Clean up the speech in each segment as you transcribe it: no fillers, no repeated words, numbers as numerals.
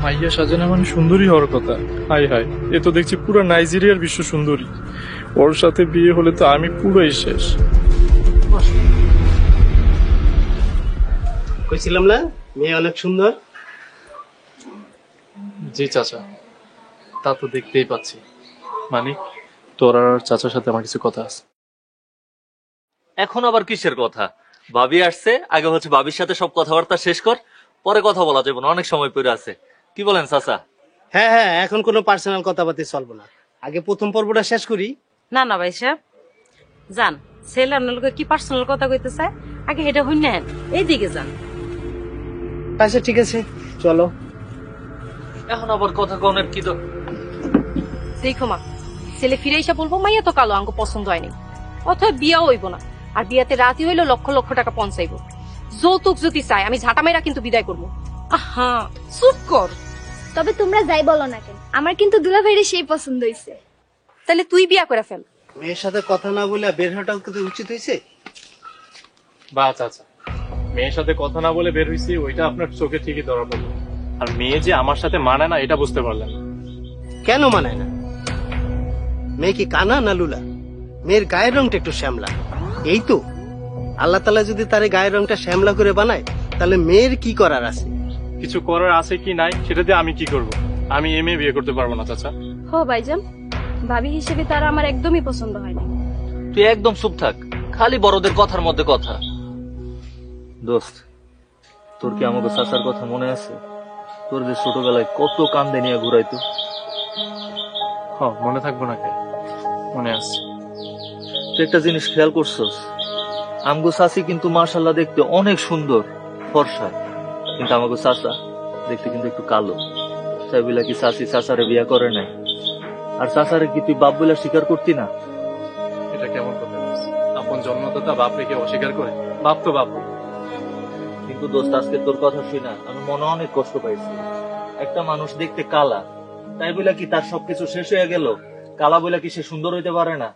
মাইয়া সাজানা মানে সুন্দরী হওয়ার কথা। হাই হাই, এ তো দেখছি পুরো নাইজেরিয়ার বিশ্ব সুন্দরী। ওর সাথে বিয়ে হলে তো আমি পুরোই শেষ। কইছিলাম না মেয়ে অনেক সুন্দর। জি চাচা, তা তো দেখতেই পাচ্ছি। মানিক, তোর আর চাচার সাথে আমার কিছু কথা আছে। এখন আবার কিসের কথা? ভাবি আসছে, আগে হচ্ছে ভাবির সাথে সব কথাবার্তা শেষ কর, পরে কথা বলা যাবে না, অনেক সময় পড়ে আছে। কি বলেন চাচা? হ্যাঁ হ্যাঁ, এখন কোনো পার্সোনাল কথাবার্তা চলবো না, আগে প্রথম পর্বটা শেষ করি। না না ভাই সাহেব, যান। ছেলে আপনার লোকে কি পার্সোনাল কথা কইতে চায় আগে হেটা হই নেন, এইদিকে যান। আচ্ছা ঠিক আছে, চলো। এখন আবার কথা কনের কি তো? দেখো মা, ছেলে ফিরে এসে বলবো মাইয়া তো কালো, আঙ্গ পছন্দ হয়নি, অথবা বিয়াও হইব না। আর বিয়াতে রাতি হইলো লক্ষ লক্ষ টাকা পৌঁছাইব। যৌতুক যদি চাই আমি ঝাঁটা মেয়েরা কিন্তু বিদায় করবো। আহা চুপ কর। তবে তোমরা যাই বলো না কেন, আমার কিন্তু দুলাভাইয়ের সেই পছন্দ হয়েছে। তাহলে তুই বিয়া করে ফেল। মেয়ের সাথে কথা না বলে বের হওয়াটাও কিন্তু উচিত হয়েছে। বা চাচা, মেয়ের সাথে কথা না বলে বের হয়েছি, ওইটা আপনার চোখে ঠিকই ধরা পড়লো। আর মেয়ে যে আমার সাথে মানে না এটা বুঝতে পারলেন। কেন মানায় না? মেয়ে কি কানা না লুলা? মেয়ের গায়ের রংটা একটু শ্যামলা, এই তো। আল্লাহ তাআলা যদি তার গায়ের রংটা শ্যামলা করে বানায়, তাহলে মেয়ের কি করার আছে? কিছু করার আছে কি নাই সেটা দিয়ে আমি কি করব? আমি এম এ বিয়ে করতে পারবো না চাচা। হো ভাইজান, ভাবি হিসেবে তার আমার একদমই পছন্দ হয় না। তুই একদম চুপ থাক, খালি বড়দের কথার মধ্যে কথা। দোস্ত, তোর কি আমাকে চাচার কথা মনে আছে? তোর যে ছোটবেলায় কত কান্দে নিয়ে ঘুরাইতো। হ্যাঁ, মনে থাকবো না কে? মনে আছে। তুই একটা জিনিস খেয়াল করছস, আমগো চাচি কিন্তু মাশাআল্লাহ দেখতে অনেক সুন্দর ফর্সা, কিন্তু আমাকে চাচা দেখতে কিন্তু একটু কালো। তাই বলে কি চাচি চাচারে বিয়া করে নাই? আর চাচারে কি তুই বাপ বলে স্বীকার করতি না? এটা কেমন কথা? আপন জন্মদাতা বাপ রেখে অস্বীকার করে? বাপ তো বাপ। কিন্তু দোস্ত, আজকে তোর কথা শুনা আমি মনে অনেক কষ্ট পাইছি। একটা মানুষ দেখতে কালা, তাই বলে কি তার সবকিছু শেষ হয়ে গেল? কালা বলে কি সে সুন্দর হইতে পারে না?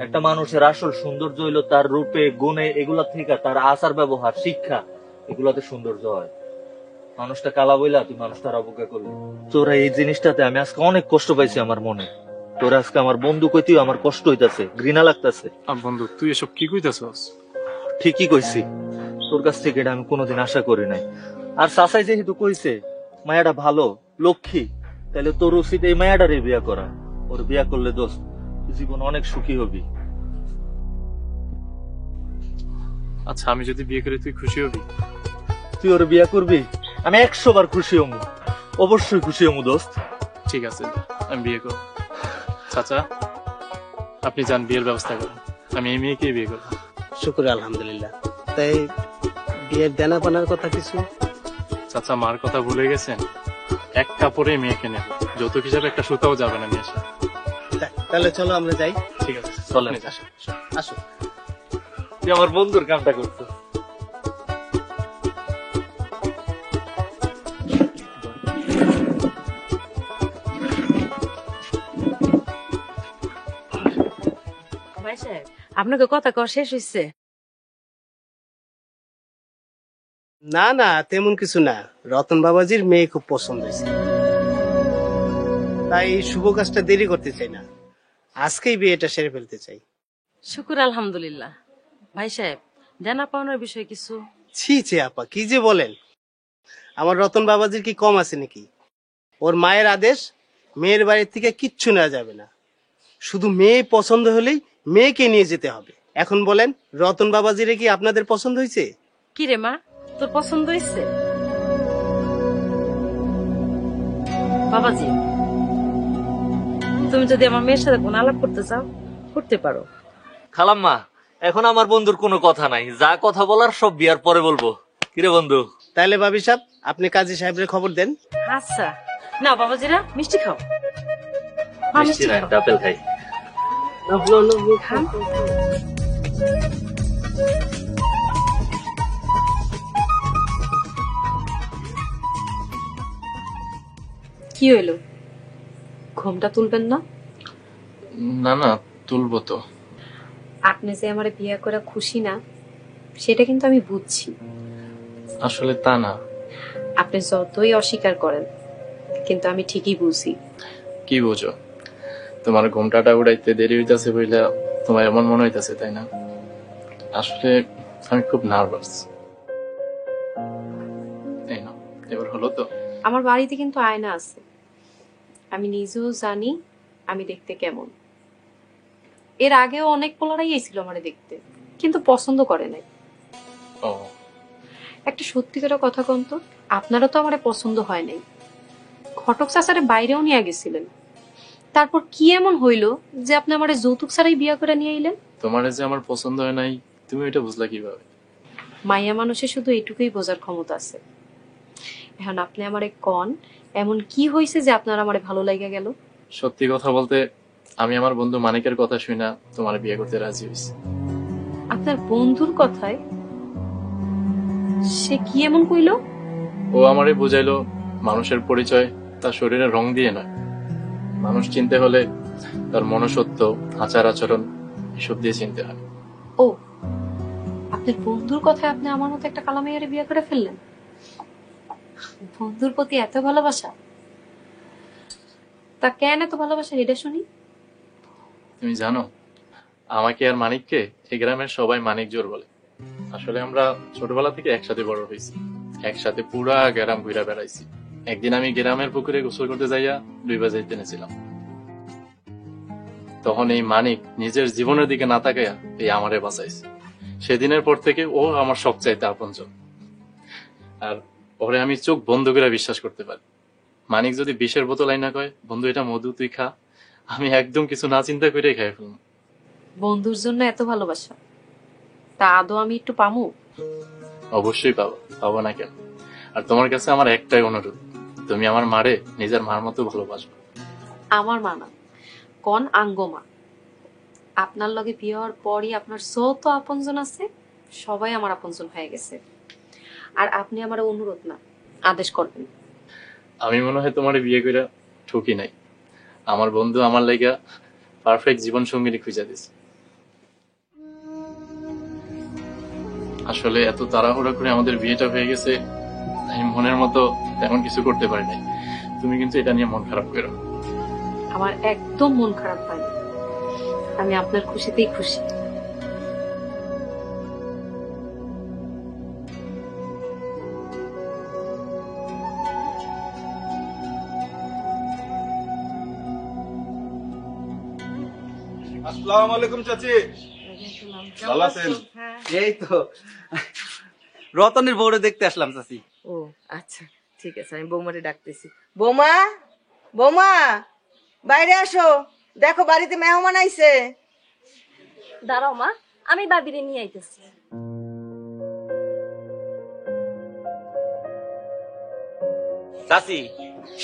একটা মানুষের আসল সৌন্দর্য হইলো তার রূপে, গুণে, এগুলা থেকে তার আচার ব্যবহার, শিক্ষা, এগুলাতে সৌন্দর্য হয়। মানুষটা কালা বইলা তুই মানুষটার অবজ্ঞা করলি। তোরা এই জিনিসটাতে আমি আজকে অনেক কষ্ট পাইছি আমার মনে। তোরা আজকে আমার বন্ধু কইতেও আমার কষ্ট হইতাছে, ঘৃণা লাগতাছে। বন্ধু, তুই এসব কি কইতাছস? ঠিকই কইছি, তোর কাছ থেকে এটা আমি কোনোদিন আশা করি নাই। আর চাচাই যেহেতু কইছে মায়াটা ভালো, লক্ষ্মী, তাহলে তোর উচিত এই মায়াটারে বিয়া করা। ওর বিয়া করলে দোস্ত তুই জীবন অনেক সুখী হবি। আচ্ছা, আমি যদি বিয়ে করি তুই খুশি হবি? তুই ওর বিয়া করবি? আমি 100 বার খুশি হমু, অবশ্যই খুশি হমু দোস্ত। ঠিক আছে, আমি বিয়ে করব। চাচা, আপনি যান, বিয়ের ব্যবস্থা করুন। আমি এই মেয়েকে বিয়ে করব। শুকর আলহামদুলিল্লাহ। তাই বিয়ের দেনা পানার কথা কিছু? চাচা, মার কথা ভুলে গেছেন? এক কাপড়ে মেয়েকে নেব, যৌতুক হিসাবে একটা সুতাও যাবে না মেয়ের সাথে। তাহলে চলো আমরা যাই। ঠিক আছে, চলেন। আসো আসো। তুই আমার বন্ধুর কামটা করতো। ভাই সাহেব, আপনাকে কথা কওয়া শেষ হইছে? না না, তেমন কিছু না। রতন বাবাজির মেয়ে খুব পছন্দ হয়েছে, তাই শুভ কাজটা দেরি করতে চাই না, আজকেই বিয়েটা সেরে ফেলতে চাই। শুকুর আলহামদুলিল্লাহ। ভাই সাহেব, দেনা পাওনার বিষয় কিছু? ছি ছি আপা, কি যে বলেন! আমার রতন বাবাজির কি কম আছে নাকি? ওর মায়ের আদেশ, মেয়ের বাড়ির থেকে কিচ্ছু নেওয়া যাবে না, শুধু মেয়ে পছন্দ হলেই মেয়েকে নিয়ে যেতে হবে। এখন বলেন, রতন বাবাজিরে কি আপনাদের পছন্দ হয়েছে? কি রে মা, তোর পছন্দ হয়েছে? বাবাজি, তুমি যদি আমার মেয়ের সাথে কোনো আলাপ করতে চাও করতে পারো। খালাম্মা, এখন আমার বন্ধুর কোনো কথা নাই, যা কথা বলার সব বিয়ার পরে বলবো। কিরে বন্ধু? তাহলে ভাবি সাহেব, আপনি কাজী সাহেবের খবর দেন। আচ্ছা, না বাবাজিরা মিষ্টি খাও। মিষ্টি না, আপেল খাই। খান। কি হইলো, ঘুমটা তুলবেন না? না না, তুলবো তো। আপনি যে আমার বিয়ে করে খুশি না, সেটা কিন্তু আমি বুঝছি। আসলে তা না। আপনি যতই অস্বীকার করেন, কিন্তু আমি ঠিকই বুঝি। কি বুঝো? তোমার ঘুমটাটা উড়াইতে দেরি হইতাছে বইলা তোমার এমন মনে হইতাছে, তাই না? আসলে আমি খুব নার্ভাস। এই না, এবার হলো তো? আমার বাড়িতে কিন্তু আয়না আছে, আমি নিজেও জানি আমি দেখতে কেমন। এর আগেও অনেক পোলারাই এসেছিল আমারে দেখতে, কিন্তু পছন্দ করে নাই। ও, একটা সত্যিকারের কথা কোন তো, আপনারও তো আমারে পছন্দ হয় নাই। ঘটক চাচারে বাইরেও নিয়ে গেছিলেন, তারপর কি এমন হইলো যে আপনি আমারে যৌতুক ছাড়াই বিয়া করে নিয়ে আইলেন? তোমার যে আমার পছন্দ হয় নাই, তুমি এটা বুঝলা কিভাবে? মাইয়া মানুষের শুধু এইটুকুই বোঝার ক্ষমতা আছে। এখন আপনি আমারে কন, এমন কি হয়েছে যে আপনার আমারে ভালো লাগা গেল? সত্যি কথা বলতে, আমি আমার বন্ধু মানিকের কথা শুনে তোমার বিয়ে করতে রাজি হয়েছি। আপনার বন্ধুর কথায়? সে কি এমন কইলো? ও আমারে বুঝাইলো মানুষের পরিচয় তার শরীরের রং দিয়ে নয়, মানুষ চিনতে হলে তার মনুষ্যত্ব, আচার আচরণ এসব দিয়ে চিনতে হয়। ও, আপনার বন্ধুর কথায় আপনি আমার মতো একটা কালামাইয়ারে বিয়ে করে ফেললেন? বন্ধুর প্রতি এত ভালোবাসা? তা কেন এত ভালোবাসা, এটা শুনি। তুমি জানো, আমাকে আর মানিককে এই গ্রামের সবাই মানিক জোর বলে। আসলে আমরা ছোটবেলা থেকে একসাথে বড় হয়েছি, একসাথে পুরা গ্রাম ঘুরে বেড়াইছি। একদিন আমি গ্রামের পুকুরে গোসল করতে যাইয়া ডুইবা যাইতে নেছিলাম, তখন এই মানিক নিজের জীবনের দিকে না তাকাইয়া এই আমারে বাঁচাইছে। সেদিনের পর থেকে ও আমার সবচাইতে আপনজন, আর ওরে আমি চোখ বন্ধ করে বিশ্বাস করতে পারি। মানিক যদি বিষের বোতল আইনা কয়, বন্ধু এটা মধু, তুই খা, আমি একদম কিছু না চিন্তা করে খাই ফেলবো। বন্ধুর জন্য এত ভালোবাসা, তা আদৌ আমি একটু পামু? অবশ্যই পাবো, পাবো না কেন? আর তোমার কাছে আমার একটাই অনুরোধ, তুমি আমার মারে নিজের মার মতো ভালোবাসবে। আমার মা না, কন আঙ্গমা। আপনার লগে বিয়ে হওয়ার পরই আপনার যত আপনজন আছে সবাই আমার আপনজন হয়ে গেছে। আর আপনি আমার অনুরোধ না, আদেশ করবেন। আমি মনে হয় তোমার বিয়ে করে ঠকি নাই, আমার বন্ধু আমার লাইগা পারফেক্ট জীবন সঙ্গিনী খুঁজে দিছে। আসলে এত তাড়াহুড়া করে আমাদের বিয়েটা হয়ে গেছে, আমি মনের মতো তেমন কিছু করতে পারি নাই। তুমি কিন্তু এটা নিয়ে মন খারাপ করো। আমার একদম মন খারাপ হয়নি, আমি আপনার খুশিতেই খুশি। আসসালামু আলাইকুম চাচি, ভালো আছেন? এই তো রতনের বউরে দেখতে আসলাম চাচি। ও আচ্ছা, ঠিক আছে, আমি বৌমারে ডাকতেছি। বৌমা, বৌমা, বাইরে আসো, দেখো বাড়িতে মেহমান আইছে। দাঁড়াও মা, আমি বাবিরে নিয়ে আইতেছি। চাচি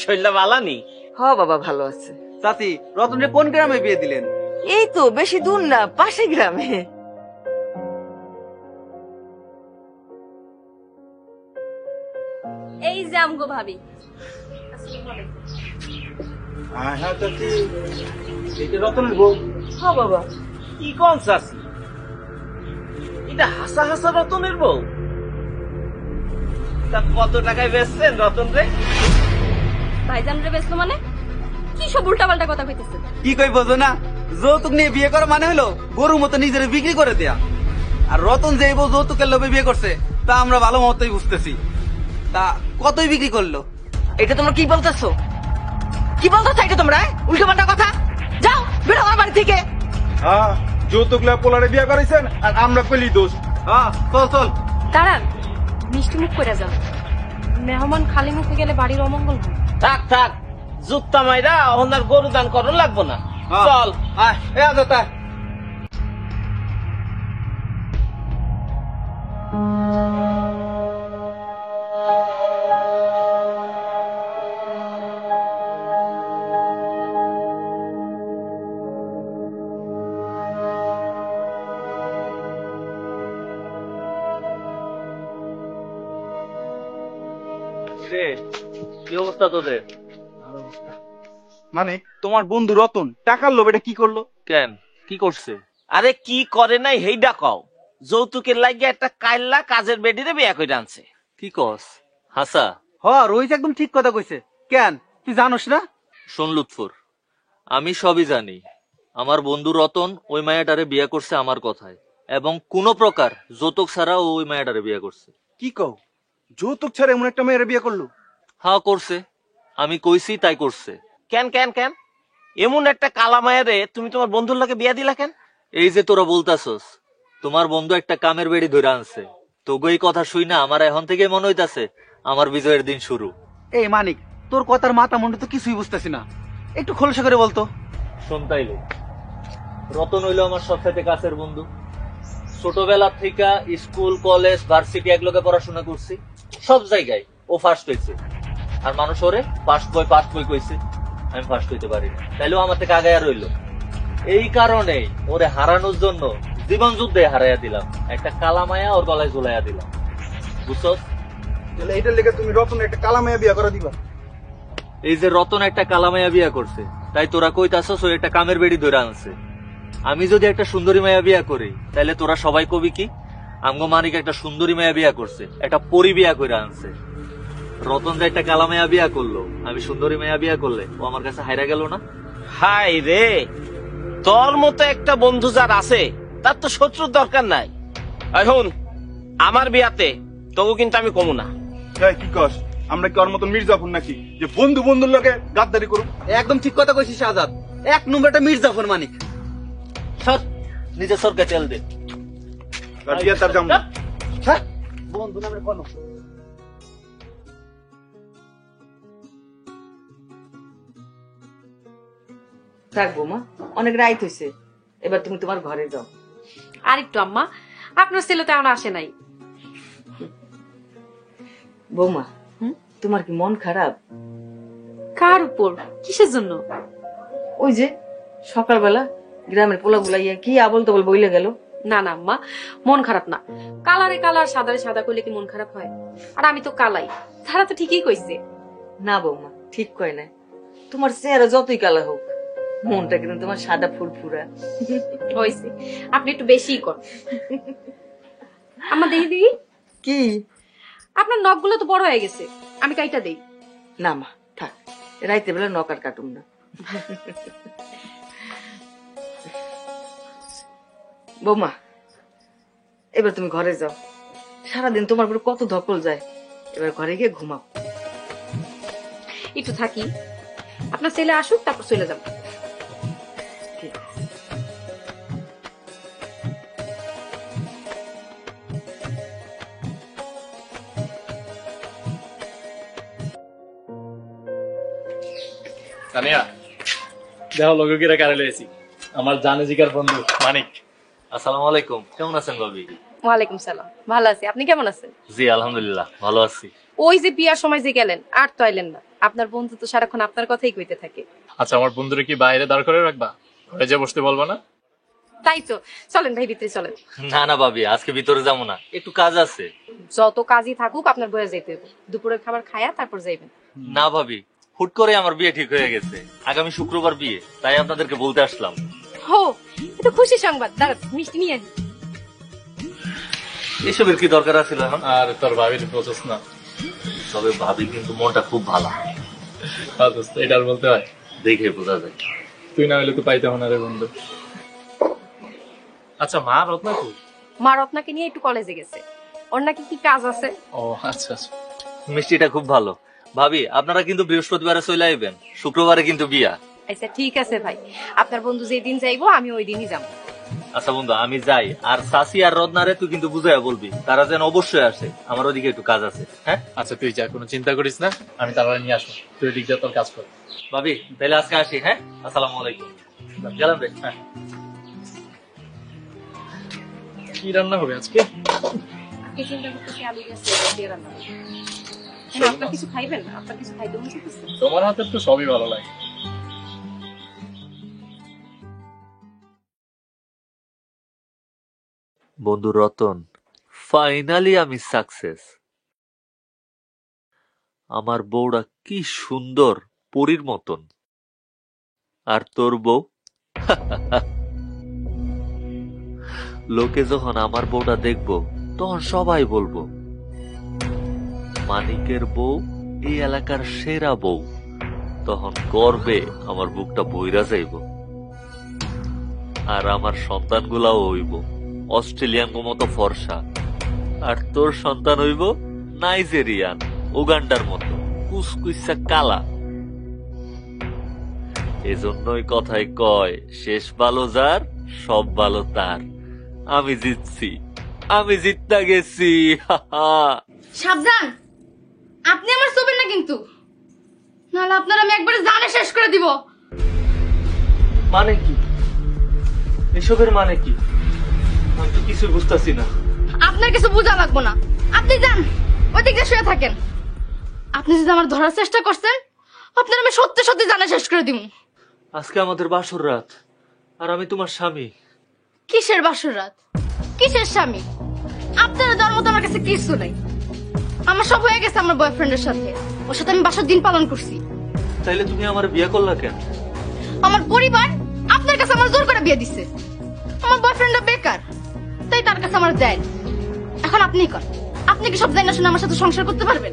শৈলা বালানি? হ বাবা, ভালো আছে। চাচি রতনের কোন গ্রামে বিয়ে দিলেন? এই তো বেশি দূর না, পাশে গ্রামে। এই যে আমগো ভাবি। হ্যাঁ হ্যাঁ চাচি, এটা রতনের বউ। হ বাবা। কি কোন চাচি, এটা হাসা হাসা রতনের বউ? তা কত টাকায় বেচছেন রতন রে? ভাইজান রে বেসলো মানে? কি সব উল্টাপাল্টা কথা কইতেছে? কি কই বোঝো না? যৌতুক নিয়ে বিয়ে করা মানে হলো গরুর মতো নিজের বিক্রি করে দেয়া। আর রতন যে বউ যৌতুকের লোভে বিয়ে করছে তা আমরা ভালো মতোই বুঝতেছি। তা কতই বিক্রি করলো? এটা তোমরা কি বলতেছো? কি বলতেছো এটা তোমরা? উল্টো পাল্টা কথা। যাও বেরো আমার বাড়ি থেকে। হ্যাঁ, যৌতুক লা পোলারে বিয়ে করেছেন আর আমরা কইলি দোষ। হ্যাঁ চল চল। দাঁড়ান, মিষ্টি মুখ করে যান। মেহমান খালি মুখে গেলে বাড়ির অমঙ্গল হয়। থাক থাক, জুত্তা মাইরা ওনার গরু দান করন লাগবো না, চল। আয় এ আদতা। কি অবস্থা তোদের? মানে তোমার বন্ধু রতন টাকার লোভ এটা কি করলো? কেন, কি করছে? আরে কি করে নাই হেইডা কও। যৌতুকের লাগিয়ে একটা কাইল্লা কাজের বেডিরে বিয়া করে আনছে। কি কস হাসা? হ রোহিত একদম ঠিক কথা কইছে। কেন তুই জানোস না? শোন লুৎফর, আমি সবই জানি। আমার বন্ধু রতন ওই মায়াটারে বিয়ে করছে আমার কথায়, এবং কোনো প্রকার যৌতুক ছাড়া ও ওই মায়াটারে বিয়ে করছে। কি কও, যৌতুক ছাড়া এমন একটা মেয়ের বিয়ে করলো? হ্যাঁ করছে, আমি কইছি তাই করছে। কেন কেন কেন এমন একটা কালা মায়েরে তুমি তোমার বন্ধুর লাগে বিয়া দিলা কেন? এই যে তোরা বলতাছস তোমার বন্ধু একটা কামের বেড়ি ধরে আনছে, তোগো এই কথা শুই না আমার এখন থেকে মনে হইতাছে আমার বিজয়ের দিন শুরু। এই মানিক, তোর কথার মাথা মুন্ডু তো কিছুই বুঝতেছি না, একটু খোলসা করে বলতো। শোন তাইলে, রতন হইলো আমার সবথেকে কাছের বন্ধু। ছোটবেলা থেকে স্কুল কলেজ ভার্সিটি একলগে পড়াশোনা করছি, সব জায়গায় ও ফার্স্ট হয়েছে। আর মানুষ ওরে ফার্স্ট বই কইছে, আমি ফার্স্ট হইতে পারি না, তাইলেও আমার থেকে আগায়া রইলো। এই কারণে ওরে হারানোর জন্য জীবন যুদ্ধে হারাইয়া দিলাম, একটা কালা মায়া ওর গলায় ঝুলাইয়া দিলাম, বুঝছস? তাহলে এটার লেগে তুমি রতন একটা কালা মেয়ে বিয়ে করে দিবা? এই যে রতন একটা কালা মায়া বিয়া করছে, তাই তোরা কইতাছস ও একটা কামের বেড়ি ধরে আনছে। আমি যদি একটা সুন্দরী মায়া বিয়া করি, তাহলে তোরা সবাই কবি কি আমগো মানিক একটা সুন্দরী মায়া বিয়া করছে, একটা পরি বিয়া করে আনছে। রতন যে একটা কালা মায়া বিয়া করলো, আমি সুন্দরী মায়া বিয়া করলে ও আমার কাছে হাইরা গেল না? হাই রে, তোর মতো একটা বন্ধু যার আছে তার তো শত্রুর দরকার নাই। এখন আমার বিয়াতে তবু কিন্তু আমি কমু না। কি কস, আমরা কি ওর মতন মির্জাফর নাকি যে বন্ধু বন্ধুর লোকে গাদ্দারি করুক? একদম ঠিক কথা কইছিস আজাদ, এক নম্বরটা মির্জাফর মানিক। সর, নিজে সরকে তেল দে। আর বিয়ে তার যাম না। হ্যাঁ, বন্ধু নামের কোনো থাক বৌমা, অনেক রাইত হয়েছে, এবার তুমি তোমার ঘরে যাও। আর একটু আম্মা, আপনার ছেলে তো এমন আসে নাই। বৌমা, তোমার কি মন খারাপ? কার উপর, কিসের জন্য? ওই যে সকালবেলা গ্রামের পোলাগুলা ইয়া কি আবল তবল বইলে গেল। না না আম্মা, মন খারাপ না। কালারে কালার, সাদারে সাদা করলে কি মন খারাপ হয়? আর আমি তো কালাই, তারা তো ঠিকই কইছে। না বৌমা, ঠিক কয় না। তোমার চেহারা যতই কালা হোক, মনটা কিন্তু তোমার সাদা ফুরফুরা। হয়েছে, আপনি একটু বেশিই কর। আম্মা দেখি দেখি কি, আপনার নখগুলো তো বড় হয়ে গেছে, আমি কাইটা দেই। না মা থাক, রাইতে বেলা নকার কাটুম না। বৌমা, এবার তুমি ঘরে যাও, সারাদিন তোমার উপর কত ধকল যায়, এবার ঘরে গিয়ে ঘুমাও। একটু থাকি, আপনার ছেলে আসুক তারপর চলে যাব। তানিয়া, দেখো লোকিরা কারে লয়েছি, আমার জানে জিগার বন্ধু মানিক। আসসালামু আলাইকুম, কেমন আছেন ভাবি? ওয়ালাইকুম সালাম, ভালো আছি, আপনি কেমন আছেন? জি আলহামদুলিল্লাহ ভালো আছি। ওই যে বিয়ার সময় যে গেলেন, আর তো আইলেন না। আপনার বন্ধু তো সারাক্ষণ আপনার কথাই কইতে থাকে। আচ্ছা, আমার বন্ধুরে কি বাইরে দাঁড় করে রাখবা? ঘরে যে বসতে বলবো না? তাই তো, চলেন ভাই ভিতরে চলেন। না না ভাবি, আজকে ভিতরে যাবো না, একটু কাজ আছে। যত কাজই থাকুক আপনার বয়ে যেতে হবে, দুপুরের খাবার খায়া তারপর যাইবেন। না ভাবি, হুট করে আমার বিয়ে ঠিক হয়ে গেছে, আগামী শুক্রবার বিয়ে, তাই আপনাদেরকে বলতে আসলাম। হো, এটা খুশি সংবাদ। দাঁড়ান, মিষ্টি নিয়ে আসি। এসবের কি দরকার আছিল এখন? আর তোর ভাবির প্রসেস না, তবে ভাবি কিন্তু মনটা খুব ভালো। এটা আর বলতে হয়? দেখে বোঝা যায়। তুই না হলে তো পাইতে না রে বন্ধু। আচ্ছা, মা রত্না কই? মা রত্নাকে নিয়ে একটু কলেজে গেছে, ওর নাকি কি কাজ আছে। ও আচ্ছা আচ্ছা। মিষ্টিটা খুব ভালো। ভাবি, আপনারা কিন্তু বৃহস্পতিবারে চলে আইবেন, শুক্রবারে কিন্তু বিয়া। আচ্ছা ঠিক আছে ভাই, আপনার বন্ধু যেদিন যাইবো আমি ওই দিনই যাবো। আচ্ছা বন্ধু, আমি যাই। আর সাসি আর রত্নারে তুই কিন্তু বুঝাইয়া বলবি, তারা যেন অবশ্যই আসে, আমার ওদিকে একটু কাজ আছে। হ্যাঁ আচ্ছা, তুই যা, কোনো চিন্তা করিস না, আমি তারা নিয়ে আসবো। তুই দিক দিয়ে তোর কাজ কর। ভাবি, তাহলে আজকে আসি। হ্যাঁ, আসসালামু আলাইকুম। গেলাম রে। হ্যাঁ। কি রান্না হবে আজকে? আজকে চিন্তা করতেছি আলু দিয়ে রান্না করব। আপনার কিছু খাইবেন না? আপনার কিছু খাইতে মন চাইতেছে? তোমার হাতের তো সবই ভালো লাগে। বন্ধু রতন, ফাইনালি আমি সাকসেস। আমার বউটা কি সুন্দর, পরীর মতন। আর তোর বউ? লোকে যখন আমার বউটা দেখবো, তখন সবাই বলবো মানিকের বউ এই এলাকার সেরা বউ। তখন গর্বে আমার বুকটা বইরা যাইব। আর আমার সন্তানগুলাও হইব অস্ট্রেলিয়ান মতো ফর্সা, আর তোর সন্তান হইব নাইজেরিয়ান উগান্ডার মতো কুসকুইসা কালা। এজন্যই কথায় কয়, শেষ ভালো যার সব ভালো তার। আমি জিতছি, আমি জিততে গেছি। সাবধান, আপনি আমার ছবির না কিন্তু, নাহলে আপনার আমি একবারে জানে শেষ করে দিব। মানে কি এসবের মানে কি? আমি তো কিছু বুঝতেছি না। আপনার কিছু বোঝা লাগবো না, আপনি যান ওই দিকে শুয়ে থাকেন। আপনি যদি আমার ধরার চেষ্টা করছেন, আপনার আমি সত্যি সত্যি জানে শেষ করে দিব। আজকে আমাদের বাসর রাত, আর আমি তোমার স্বামী। কিসের বাসর রাত, কিসের স্বামী? আপনারা দেওয়ার মতো আমার কাছে কিছু নাই। আমার সব হয়ে গেছে আমার বয়ফ্রেন্ডের সাথে, ওর সাথে আমি বাসার দিন পালন করছি। তাইলে তুমি আমার বিয়ে করলা কেন? আমার পরিবার আপনার কাছে আমার জোর করে বিয়ে দিছে। আমার বয়ফ্রেন্ডটা বেকার, তাই তার কাছে আমার দেয়। এখন আপনি কর, আপনি কি সব জানা শুনে আমার সাথে সংসার করতে পারবেন?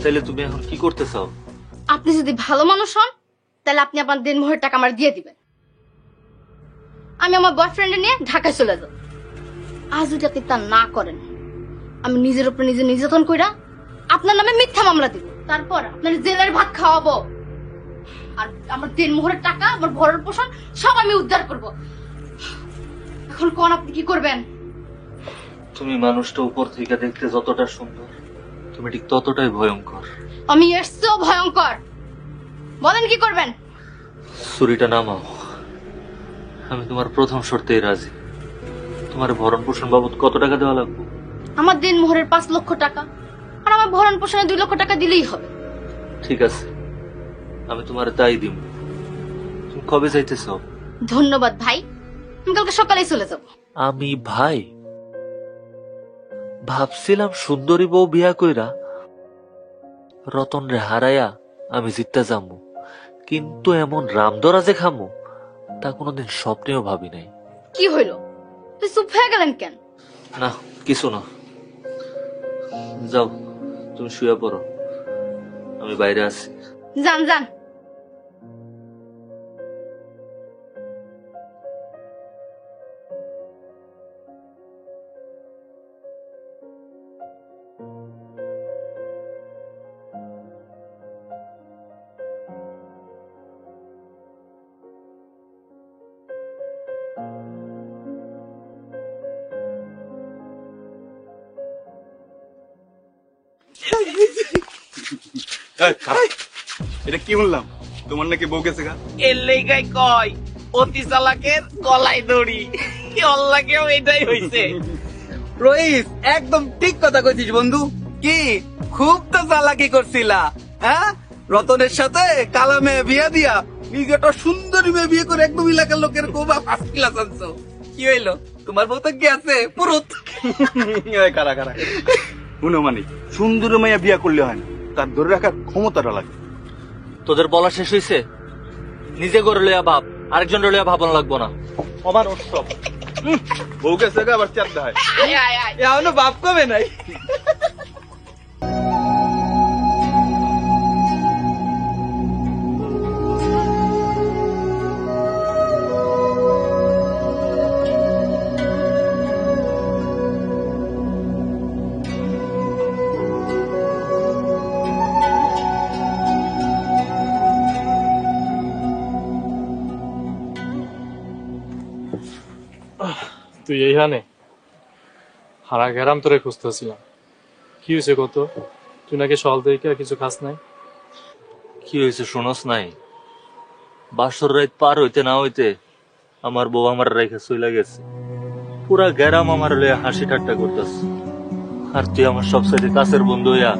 তাইলে তুমি এখন কি করতে চাও? আপনি যদি ভালো মানুষ হন, তাহলে আপনি আপনার দিনমোহরের টাকা আমার দিয়ে দিবেন। আমি আমার বয়ফ্রেন্ড নিয়ে ঢাকায় চলে যাব। আজ যদি আপনি তা না করেন, আমি নিজের উপর নিজে নির্যাতন কইরা আপনার নামে মিথ্যা মামলা দিব। তারপর আপনার জেলের ভাত খাওয়াবো, আর আমার দিনমোহরের টাকা, আমার ভরণ পোষণ সব আমি উদ্ধার করব। এখন কোন আপনি কি করবেন? তুমি মানুষটা উপর থেকে দেখতে যতটা সুন্দর, তুমি ঠিক ততটাই ভয়ঙ্কর। আমি এর চেয়েও ভয়ঙ্কর। বলেন কি করবেন? ছুরিটা নামাও। আমি তোমার প্রথম শর্তেই রাজি। তোমার ভরণ পোষণ বাবদ কত টাকা দেওয়া লাগবে? আমার দিনমোহরের 5 লক্ষ টাকা, আর আমার ভরণ পোষণে 2 লক্ষ টাকা দিলেই হবে। ঠিক আছে, আমি তোমার তাই দিব। তুমি কবে যাইতেছ? ধন্যবাদ ভাই, আমি কালকে সকালেই চলে যাব। আমি ভাই ভাবছিলাম সুন্দরী বউ বিয়া কইরা রতন রে হারাইয়া আমি জিততে যাবো, কিন্তু এমন রামদরা যে খামো তা কোনোদিন স্বপ্নেও ভাবি নাই। কি হইল, তুই চুপ হয়ে গেলেন কেন? না কিছু না, যাও তুমি শুয়ে পড়ো, আমি বাইরে আছি। যান যান। এটা কি বললাম, তোমার নাকি বউ গেছে গা? এর লেগাই কয় অতি চালাকের গলায় দড়ি। অল্লাকেও এটাই হইছে। রইস একদম ঠিক কথা কইছিস বন্ধু। কি খুব তো চালাকি করছিলা, হ্যাঁ? রতনের সাথে কালা মেয়ে বিয়া দিয়া নিজে একটা সুন্দরী মেয়ে বিয়ে করে একদম এলাকার লোকের কোবা ফার্স্ট ক্লাস আনছো। কি হইলো, তোমার বউ তো কি আছে পুরুত। কারা কারা শুনো, মানে সুন্দর মাইয়া বিয়া করলে হয় না, তার ধরে রাখার ক্ষমতাটা লাগে। তোদের বলা শেষ হইছে? নিজে করে লইয়া ভাব, আরেকজন লইয়া ভাবন লাগবো না। আমার উৎসব বউ গেছে গা, আবার চার দেয় এখনো বাপ কবে নাই। তুই এইখানে? হারা ঘেরাম তোরে খুঁজতেছিলাম। কি হয়েছে কত? তুই নাকি সকাল থেকে কিছু খাস নাই? কি হয়েছে শোনস নাই? বাসর রাত পার হইতে না হইতে আমার বউ আমার রেখে চলে গেছে। পুরা গ্যারাম আমার লইয়া হাসি ঠাট্টা করতেছ, আর তুই আমার সবসাইতে কাছের বন্ধু হইয়া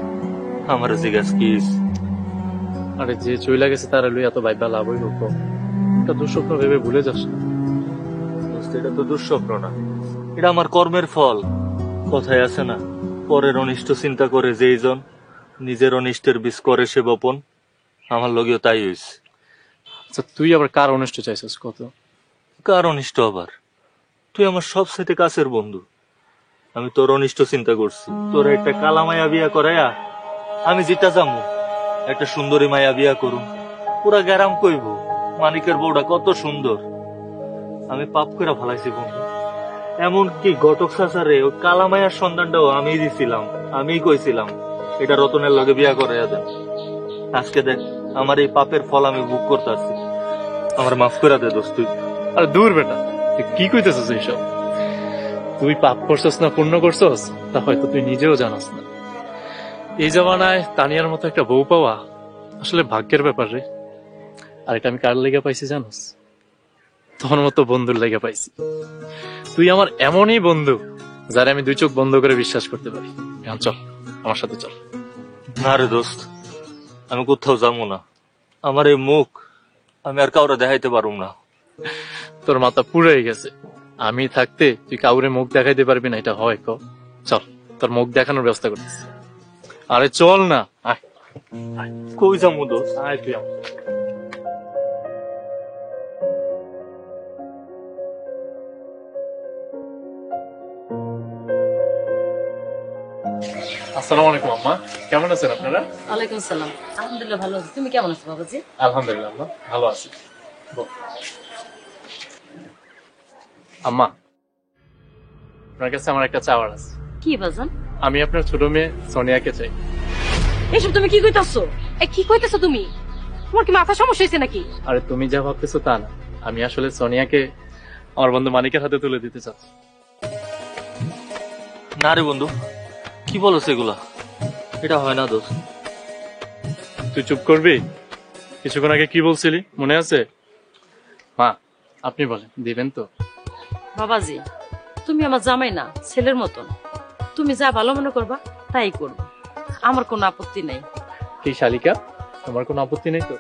আমার জিজ্ঞাস কিস। আরে যে চইলা গেছে তারা লই এত ভাইবা লাভ হইব? এটা দুঃস্বপ্ন ভেবে ভুলে যাস না। এটা তো দুঃস্বপ্ন না, এটা আমার কর্মের ফল। কথায় আছে না, পরের অনিষ্ট চিন্তা করে যেই জন নিজের অনিষ্টের বীজ করে সে বপন। আমার লগেও তাই হইছে। আচ্ছা তুই আবার কার অনিষ্ট চাইছিস কত? কার অনিষ্ট আবার? তুই আমার সবচেয়ে কাছের বন্ধু, আমি তোর অনিষ্ট চিন্তা করছি। তোর একটা কালা মায়া বিয়া করাইয়া আমি জিতা যাবো, একটা সুন্দরী মায়া বিয়া করুম, পুরা গ্যারাম কইব মানিকের বউটা কত সুন্দর। আমি পাপ করে ফেলাইছি বন্ধু। এমনকি ঘটক চাচারে ওই কালামায়ার সন্ধানটাও আমি দিছিলাম, আমি কইছিলাম এটা রতনের লগে বিয়া করাইয়া দেন। আজকে দেখ আমার এই পাপের ফল আমি ভোগ করতেছি। আমার মাফ করে দে দোস্ত তুই। আর দূর বেটা, তুই কি কইতেছিস এইসব? তুই পাপ করছস না পুণ্য করছস তা হয়তো তুই নিজেও জানাস না। এই জমানায় তানিয়ার মতো একটা বউ পাওয়া আসলে ভাগ্যের ব্যাপার রে। আর এটা আমি কার লেগে পাইছি জানোস? তোর মতো বন্ধুর লেগে পাইছি। তুই আমার এমনই বন্ধু যারা আমি দুই চোখ বন্ধ করে বিশ্বাস করতে পারি। এখন চল আমার সাথে চল। না রে দোস্ত, আমি কোথাও যাবো না। আমার এই মুখ আমি আর কাউরে দেখাইতে পারুম না। তোর মাথা পুড়ে গেছে। আমি থাকতে তুই কাউরে মুখ দেখাইতে পারবি না, এটা হয়? চল তোর মুখ দেখানোর ব্যবস্থা করতেছি। আরে চল না। আয় কই যাবো দোস্ত? আয় তুই আমার। আসসালামু আলাইকুম আম্মা, কেমন আছেন আপনারা? ওয়ালাইকুম আসসালাম। আলহামদুলিল্লাহ ভালো আছি। তুমি কেমন আছো বাবাজি? আলহামদুলিল্লাহ আম্মা ভালো আছি। আম্মা, আপনার কাছে আমার একটা চাওয়ার আছে। কি বাজান? আমি আপনার ছোট মেয়ে সোনিয়াকে চাই। এসব তুমি কি কইতাছো? কি কইতেছো তুমি? তোমার কি মাথা সমস্যা হয়েছে নাকি? আরে তুমি যা ভাবতেছো তা না, আমি আসলে সোনিয়াকে আমার বন্ধু মানিকের হাতে তুলে দিতে চাচ্ছি। না রে বন্ধু, কি বলো সেগুলা? এটা হয় না দোস্ত। তুই চুপ করবি? কিছুক্ষণ আগে কি বলছিলি মনে আছে? মা আপনি বলেন, দিবেন তো? বাবাজি, তুমি আমার জামাই না, ছেলের মতন। তুমি যা ভালো মনে করবা তাই করবো, আমার কোনো আপত্তি নাই। কি শালিকা, তোমার কোনো আপত্তি নেই তো?